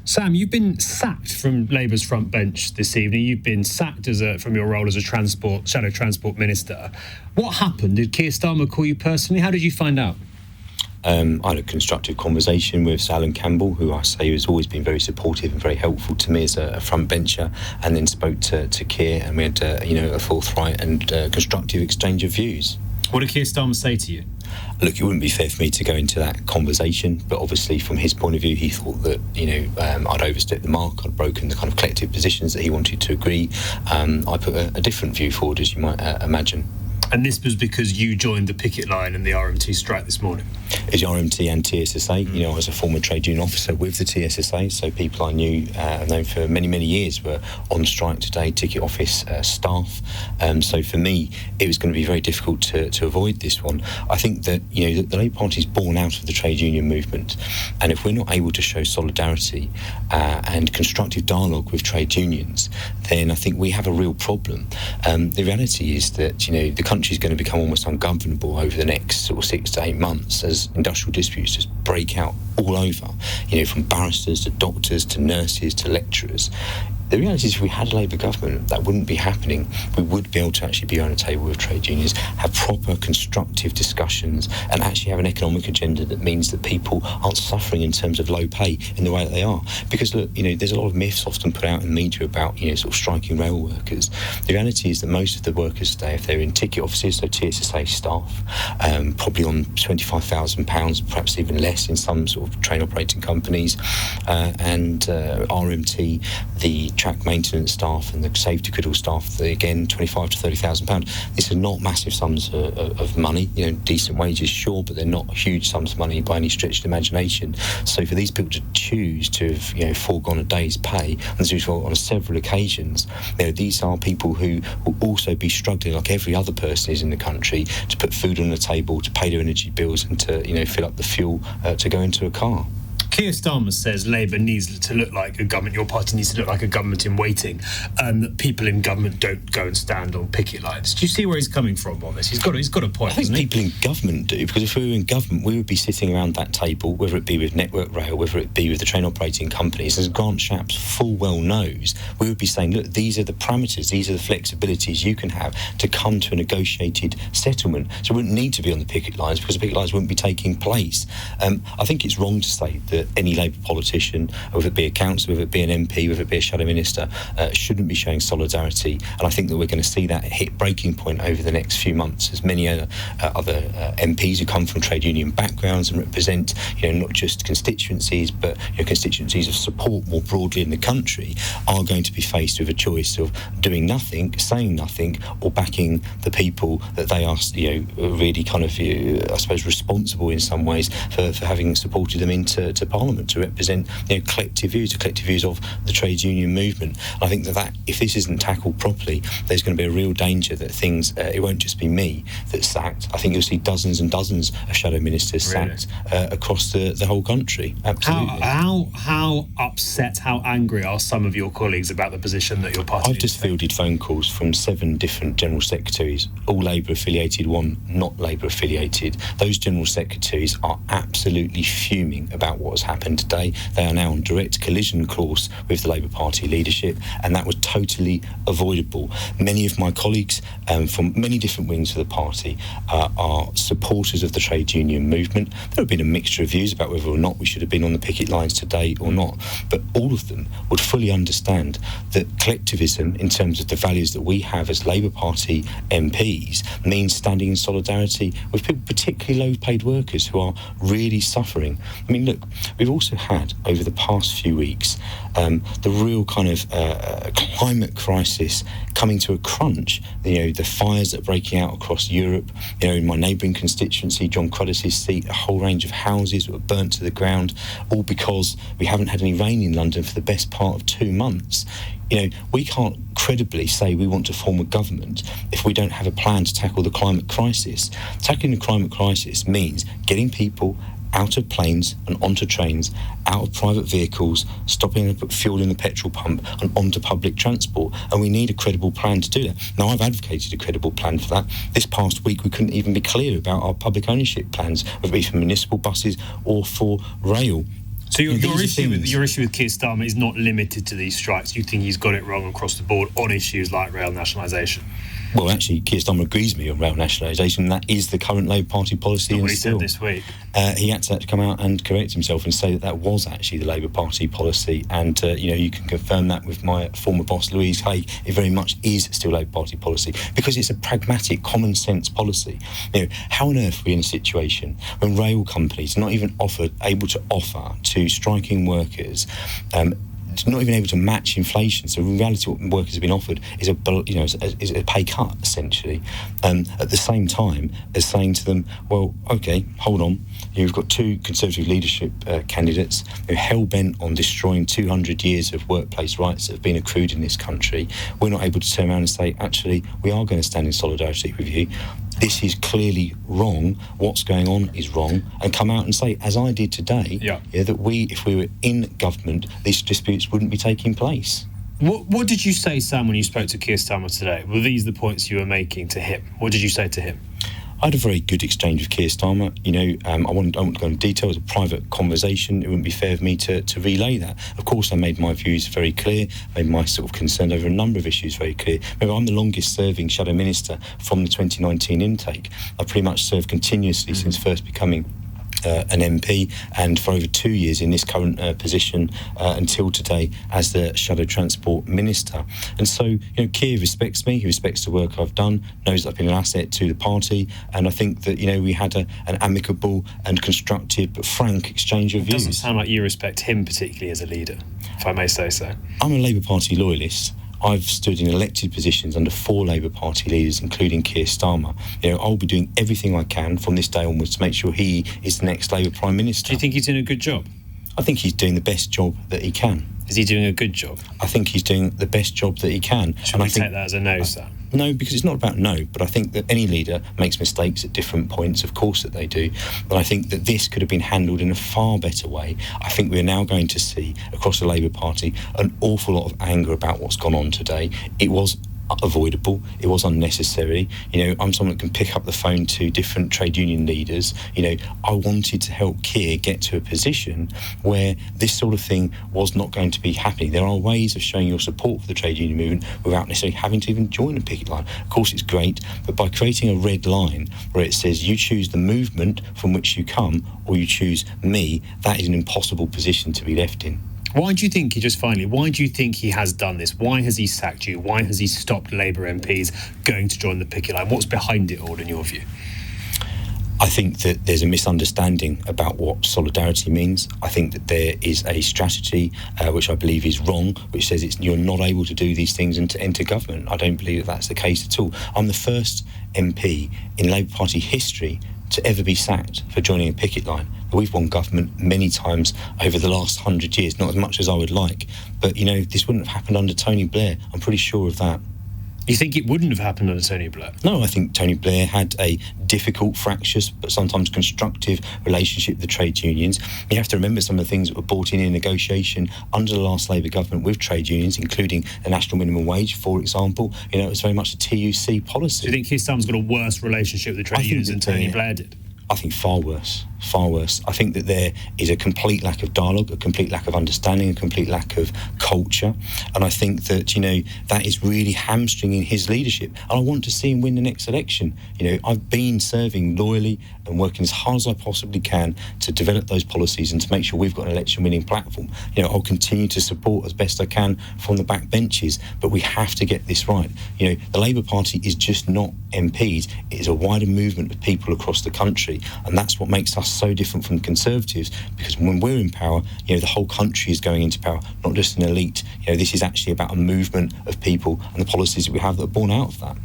Sam, you've been sacked from Labour's front bench this evening. You've been sacked from your role as a shadow transport minister. What happened? Did Keir Starmer call you personally? How did you find out? I had a constructive conversation with Sir Alan Campbell, who I say has always been very supportive and very helpful to me as a front bencher, and then spoke to Keir, and we had a forthright and constructive exchange of views. What did Keir Starmer say to you? Look, it wouldn't be fair for me to go into that conversation, but obviously from his point of view, he thought that, I'd overstepped the mark, I'd broken the kind of collective positions that he wanted to agree. I put a different view forward, as you might imagine. And this was because you joined the picket line and the RMT strike this morning? It's the RMT and TSSA. I was a former trade union officer with the TSSA, so people I known for many, many years were on strike today, ticket office staff. So for me, it was going to be very difficult to avoid this one. I think that, the Labour Party is born out of the trade union movement. And if we're not able to show solidarity and constructive dialogue with trade unions, then I think we have a real problem. The reality is that, the country is going to become almost ungovernable over the next sort of 6 to 8 months as industrial disputes just break out all over, from barristers to doctors to nurses to lecturers. The reality is if we had a Labour government, that wouldn't be happening. We would be able to actually be on a table with trade unions, have proper constructive discussions, and actually have an economic agenda that means that people aren't suffering in terms of low pay in the way that they are. Because, look, there's a lot of myths often put out in the media about, sort of striking rail workers. The reality is that most of the workers today, if they're in ticket offices, so TSSA staff, probably on £25,000, perhaps even less in some sort of train operating companies, and RMT, the track maintenance staff and the safety critical staff, again, £25,000 to £30,000. These are not massive sums of money, decent wages, sure, but they're not huge sums of money by any stretch of the imagination. So for these people to choose to have, foregone a day's pay, and on several occasions, these are people who will also be struggling like every other person is in the country to put food on the table, to pay their energy bills and to, fill up the fuel to go into a car. Keir Starmer says Labour needs to look like a government, your party needs to look like a government in waiting, and that people in government don't go and stand on picket lines. Do you see where he's coming from on this? He's got a point, I think hasn't he? People in government do, because if we were in government, we would be sitting around that table, whether it be with Network Rail, whether it be with the train operating companies, as Grant Shapps full well knows, we would be saying, look, these are the parameters, these are the flexibilities you can have to come to a negotiated settlement. So we wouldn't need to be on the picket lines because the picket lines wouldn't be taking place. I think it's wrong to say that any Labour politician, whether it be a councillor, whether it be an MP, whether it be a shadow minister, shouldn't be showing solidarity. And I think that we're going to see that hit breaking point over the next few months as many other MPs who come from trade union backgrounds and represent, not just constituencies, but constituencies of support more broadly in the country, are going to be faced with a choice of doing nothing, saying nothing, or backing the people that they are, really kind of, I suppose, responsible in some ways for having supported them into Parliament to represent, collective views of the trade union movement. And I think that if this isn't tackled properly, there's going to be a real danger that things, it won't just be me that's sacked. I think you'll see dozens and dozens of shadow ministers sacked across the whole country. Absolutely. How upset, how angry are some of your colleagues about the position that your party? I've just fielded phone calls from 7 different general secretaries, all Labour affiliated, one not Labour affiliated. Those general secretaries are absolutely fuming about what has happened today. They are now on direct collision course with the Labour Party leadership, and that was totally avoidable. Many of my colleagues from many different wings of the party are supporters of the trade union movement. There have been a mixture of views about whether or not we should have been on the picket lines today or not, but all of them would fully understand that collectivism, in terms of the values that we have as Labour Party MPs, means standing in solidarity with people, particularly low-paid workers who are really suffering. I mean, look, we've also had, over the past few weeks, the real kind of climate crisis coming to a crunch. The fires that are breaking out across Europe. In my neighbouring constituency, John Cruddas' seat, a whole range of houses were burnt to the ground, all because we haven't had any rain in London for the best part of 2 months. We can't credibly say we want to form a government if we don't have a plan to tackle the climate crisis. Tackling the climate crisis means getting people out of planes and onto trains, out of private vehicles, stopping and put fuel in the petrol pump and onto public transport. And we need a credible plan to do that. Now, I've advocated a credible plan for that. This past week, we couldn't even be clear about our public ownership plans, whether it be for municipal buses or for rail. So your issue with Keir Starmer is not limited to these strikes. You think he's got it wrong across the board on issues like rail nationalisation? Well, actually, Keir Starmer agrees with me on rail nationalisation. That is the current Labour Party policy. What he said this week. He had to come out and correct himself and say that was actually the Labour Party policy. And, you can confirm that with my former boss, Louise Haigh. It very much is still Labour Party policy because it's a pragmatic, common sense policy. How on earth are we in a situation when rail companies are not even able to offer to striking workers not even able to match inflation? So in reality, what workers have been offered is a pay cut, essentially. At the same time as saying to them, well, OK, hold on. You've got two Conservative leadership candidates who are hell-bent on destroying 200 years of workplace rights that have been accrued in this country. We're not able to turn around and say, actually, we are going to stand in solidarity with you. This is clearly wrong. What's going on is wrong. And come out and say, as I did today, that if we were in government, these disputes wouldn't be taking place. What did you say, Sam, when you spoke to Keir Starmer today? Were these the points you were making to him? What did you say to him? I had a very good exchange with Keir Starmer. I won't go into detail. It was a private conversation. It wouldn't be fair of me to relay that. Of course, I made my views very clear, made my sort of concern over a number of issues very clear. Remember, I'm the longest-serving Shadow Minister from the 2019 intake. I pretty much served continuously since first becoming an MP, and for over 2 years in this current position until today as the Shadow Transport Minister. And so, Keir respects me, he respects the work I've done, knows that I've been an asset to the party, and I think that, we had an amicable and constructive but frank exchange of views. It doesn't sound like you respect him particularly as a leader, if I may say so. I'm a Labour Party loyalist. I've stood in elected positions under 4 Labour Party leaders, including Keir Starmer. I'll be doing everything I can from this day onwards to make sure he is the next Labour Prime Minister. Do you think he's doing a good job? I think he's doing the best job that he can. Is he doing a good job? I think he's doing the best job that he can. Should we take that as a no, Sam? No, because it's not about no, but I think that any leader makes mistakes at different points, of course that they do. But I think that this could have been handled in a far better way. I think we're now going to see across the Labour Party an awful lot of anger about what's gone on today. It was avoidable. It was unnecessary. I'm someone that can pick up the phone to different trade union leaders. I wanted to help Keir get to a position where this sort of thing was not going to be happening. There are ways of showing your support for the trade union movement without necessarily having to even join a picket line. Of course, it's great, but by creating a red line where it says you choose the movement from which you come or you choose me, that is an impossible position to be left in. Why do you think he has done this? Why has he sacked you? Why has he stopped Labour MPs going to join the picket line? What's behind it all, in your view? I think that there's a misunderstanding about what solidarity means. I think that there is a strategy which I believe is wrong, which says you're not able to do these things and to enter government. I don't believe that that's the case at all. I'm the first MP in Labour Party history to ever be sacked for joining a picket line. We've won government many times over the last 100 years, not as much as I would like. But, this wouldn't have happened under Tony Blair. I'm pretty sure of that. You think it wouldn't have happened under Tony Blair? No, I think Tony Blair had a difficult, fractious, but sometimes constructive relationship with the trade unions. You have to remember some of the things that were brought in negotiation under the last Labour government with trade unions, including the national minimum wage, for example. It was very much a TUC policy. Do you think Keir Starmer's got a worse relationship with the trade unions than Tony Blair did? I think far worse. I think that there is a complete lack of dialogue, a complete lack of understanding, a complete lack of culture. And I think that, that is really hamstringing his leadership. And I want to see him win the next election. I've been serving loyally and working as hard as I possibly can to develop those policies and to make sure we've got an election-winning platform. I'll continue to support as best I can from the back benches, but we have to get this right. The Labour Party is just not MPs. It is a wider movement of people across the country, and that's what makes us so different from the Conservatives, because when we're in power, the whole country is going into power, not just an elite. This is actually about a movement of people and the policies that we have that are born out of that.